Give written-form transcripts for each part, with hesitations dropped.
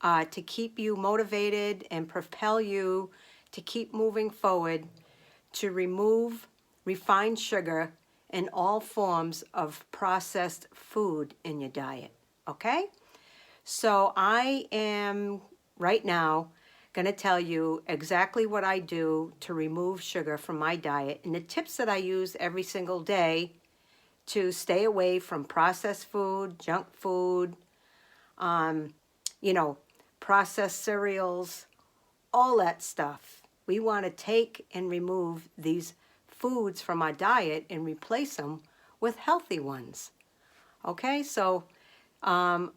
to keep you motivated and propel you to keep moving forward, to remove refined sugar and all forms of processed food in your diet. Okay? So I am right now going to tell you exactly what I do to remove sugar from my diet and the tips that I use every single day to stay away from processed food, junk food, um, you know, processed cereals, all that stuff. We want to take and remove these foods from our diet and replace them with healthy ones. Okay, so um,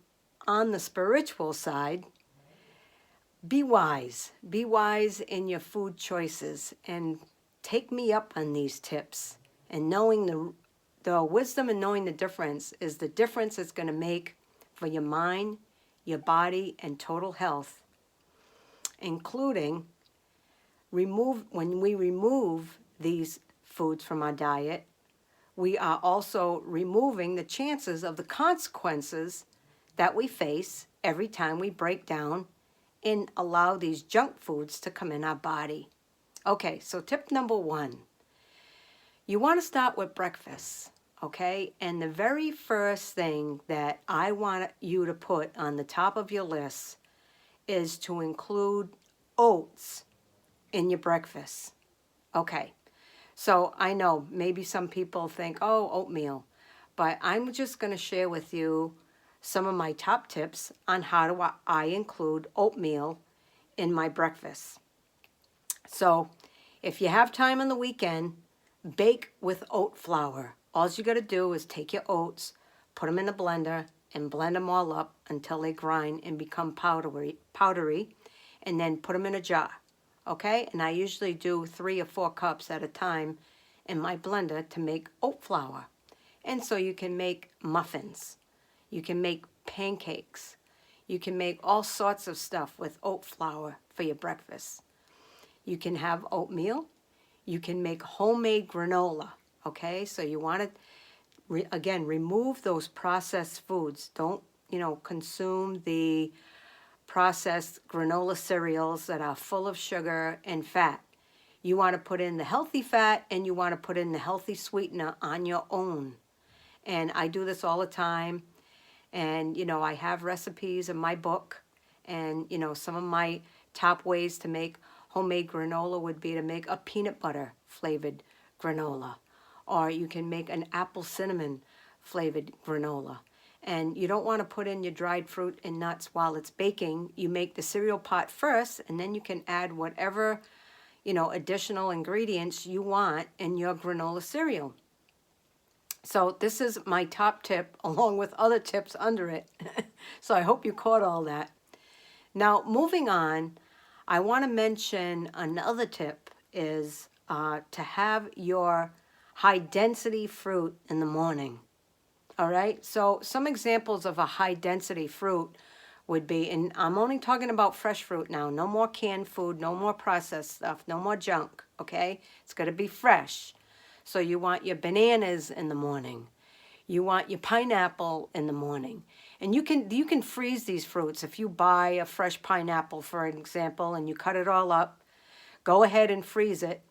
on the spiritual side, be wise. Be wise in your food choices and take me up on these tips. And knowing the wisdom and knowing the difference is the difference it's going to make for your mind, your body, and total health, including when we remove these foods from our diet, we are also removing the chances of the consequences that we face every time we break down and allow these junk foods to come in our body. Okay, so tip number 1, you want to start with breakfast, okay? And the very first thing that I want you to put on the top of your list is to include oats in your breakfast. Okay, so I know maybe some people think, oh, oatmeal, but I'm just going to share with you some of my top tips on how do I include oatmeal in my breakfast. So if you have time on the weekend, bake with oat flour. All you got to do is take your oats, put them in a blender, and blend them all up until they grind and become powdery, and then put them in a jar. Okay? And I usually do 3 or 4 cups at a time in my blender to make oat flour. And so you can make muffins. You can make pancakes. You can make all sorts of stuff with oat flour for your breakfast. You can have oatmeal. You can make homemade granola. Okay? So you want to, again, remove those processed foods. Don't, consume the processed granola cereals that are full of sugar and fat. You want to put in the healthy fat and you want to put in the healthy sweetener on your own. And I do this all the time. And, I have recipes in my book. And, some of my top ways to make homemade granola would be to make a peanut butter flavored granola. Or you can make an apple cinnamon flavored granola. And you don't want to put in your dried fruit and nuts while it's baking. You make the cereal pot first, and then you can add whatever, additional ingredients you want in your granola cereal. So this is my top tip, along with other tips under it. So I hope you caught all that. Now, moving on, I want to mention another tip is to have your high-density fruit in the morning. All right, so some examples of a high-density fruit would be, and I'm only talking about fresh fruit now, no more canned food, no more processed stuff, no more junk, okay? It's got to be fresh. So you want your bananas in the morning. You want your pineapple in the morning. And you can freeze these fruits. If you buy a fresh pineapple, for example, and you cut it all up, go ahead and freeze it.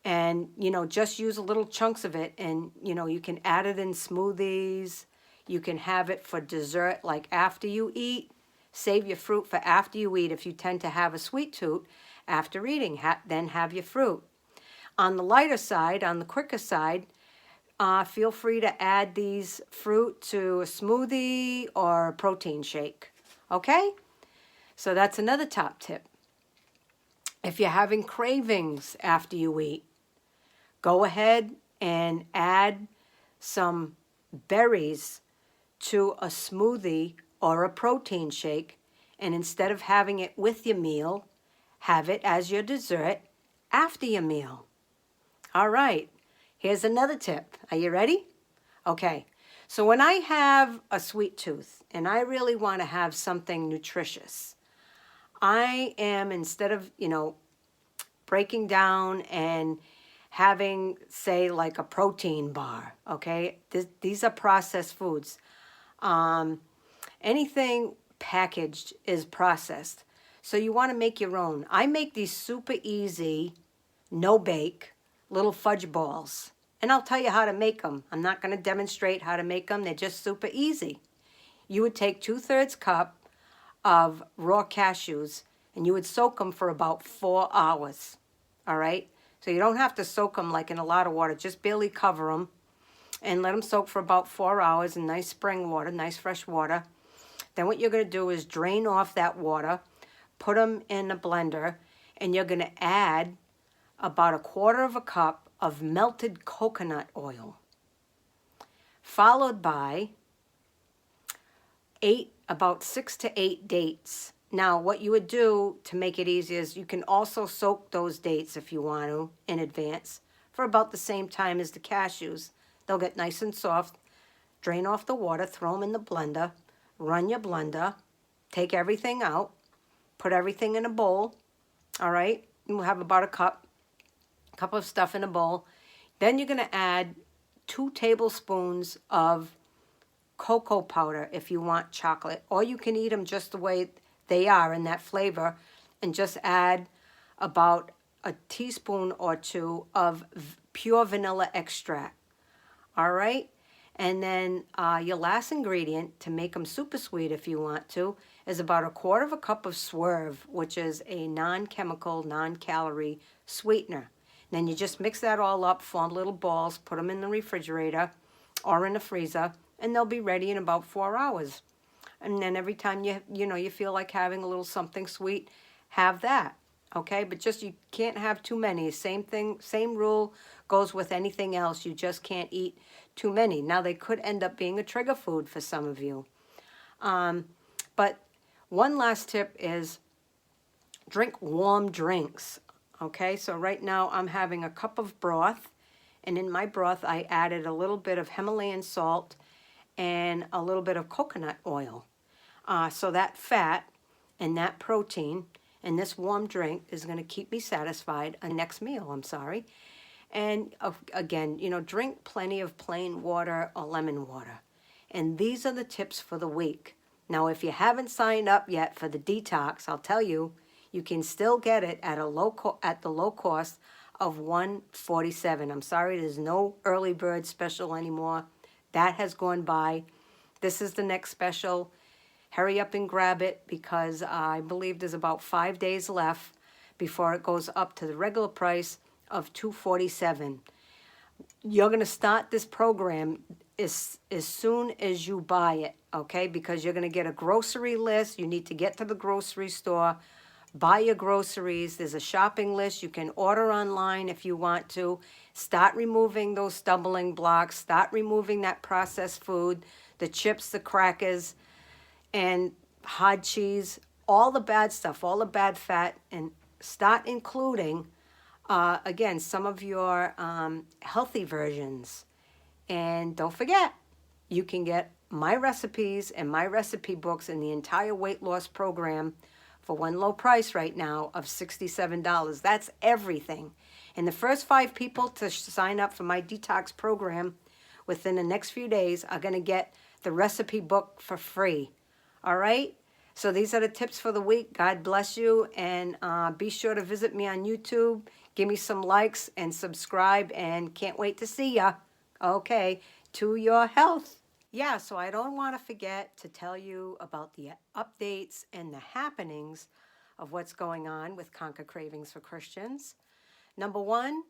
And, just use a little chunks of it. And, you can add it in smoothies. You can have it for dessert, like after you eat. Save your fruit for after you eat. If you tend to have a sweet tooth after eating, then have your fruit. On the lighter side, on the quicker side, feel free to add these fruit to a smoothie or a protein shake. Okay? So that's another top tip. If you're having cravings after you eat, go ahead and add some berries to a smoothie or a protein shake, and instead of having it with your meal, have it as your dessert after your meal. All right, here's another tip. Are you ready? Okay, so when I have a sweet tooth and I really want to have something nutritious, I am, instead of, breaking down and having, say, like a protein bar, okay? These are processed foods. Anything packaged is processed. So you want to make your own. I make these super easy, no bake, little fudge balls. And I'll tell you how to make them. I'm not going to demonstrate how to make them. They're just super easy. You would take 2/3 cup of raw cashews and you would soak them for about 4 hours. All right? So you don't have to soak them like in a lot of water. Just barely cover them and let them soak for about 4 hours in nice spring water, nice fresh water. Then what you're going to do is drain off that water, put them in a blender, and you're going to add about 1/4 cup of melted coconut oil, followed by about 6 to 8 dates. Now, what you would do to make it easy is you can also soak those dates if you want to in advance for about the same time as the cashews. They'll get nice and soft. Drain off the water, throw them in the blender, run your blender, take everything out, put everything in a bowl, all right? And we'll have about a cup of stuff in a bowl. Then you're going to add 2 tablespoons of cocoa powder if you want chocolate, or you can eat them just the way they are in that flavor and just add about a teaspoon or 2 of pure vanilla extract. All right? And then your last ingredient to make them super sweet if you want to is about 1/4 cup of Swerve, which is a non-chemical, non-calorie sweetener. Then you just mix that all up, form little balls, put them in the refrigerator or in the freezer, and they'll be ready in about 4 hours. And then every time you feel like having a little something sweet, have that. Okay, but just you can't have too many. Same thing, same rule goes with anything else. You just can't eat too many. Now they could end up being a trigger food for some of you. But one last tip is drink warm drinks. Okay, so right now I'm having a cup of broth, and in my broth I added a little bit of Himalayan salt and a little bit of coconut oil. So that fat and that protein and this warm drink is going to keep me satisfied. A next meal, I'm sorry. And again, drink plenty of plain water or lemon water. And these are the tips for the week. Now, if you haven't signed up yet for the detox, I'll tell you, you can still get it at the low cost of $147. I'm sorry, there's no early bird special anymore. That has gone by. This is the next special. Hurry up and grab it because I believe there's about 5 days left before it goes up to the regular price of $247. You're going to start this program as soon as you buy it, okay? Because you're going to get a grocery list. You need to get to the grocery store, buy your groceries. There's a shopping list. You can order online if you want to. Start removing those stumbling blocks. Start removing that processed food, the chips, the crackers, and hard cheese, all the bad stuff, all the bad fat, and start including, again, some of your healthy versions. And don't forget, you can get my recipes and my recipe books and the entire weight loss program for one low price right now of $67. That's everything. And the first 5 people to sign up for my detox program within the next few days are going to get the recipe book for free. All right? So these are the tips for the week. God bless you. And be sure to visit me on YouTube. Give me some likes and subscribe. And can't wait to see ya. Okay. To your health. Yeah, so I don't want to forget to tell you about the updates and the happenings of what's going on with Conquer Cravings for Christians. Number 1,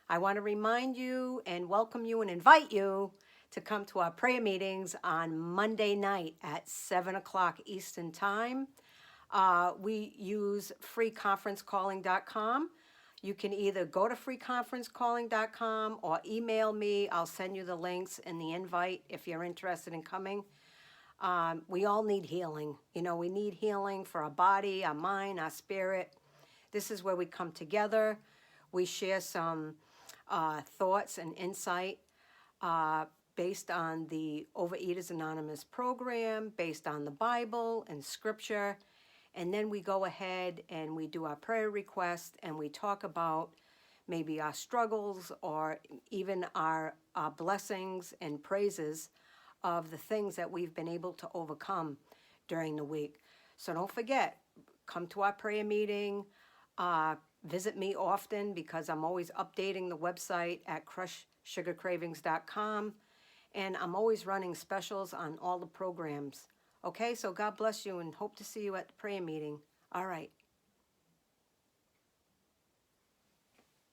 I want to remind you and welcome you and invite you to come to our prayer meetings on Monday night at 7 o'clock Eastern Time. We use freeconferencecalling.com. You can either go to freeconferencecalling.com or email me. I'll send you the links and the invite if you're interested in coming. We all need healing. We need healing for our body, our mind, our spirit. This is where we come together. We share some thoughts and insight based on the Overeaters Anonymous program, based on the Bible and Scripture. And then we go ahead and we do our prayer requests and we talk about maybe our struggles or even our blessings and praises of the things that we've been able to overcome during the week. So don't forget, come to our prayer meeting, visit me often because I'm always updating the website at crushsugarcravings.com, and I'm always running specials on all the programs. Okay, so God bless you and hope to see you at the prayer meeting. All right.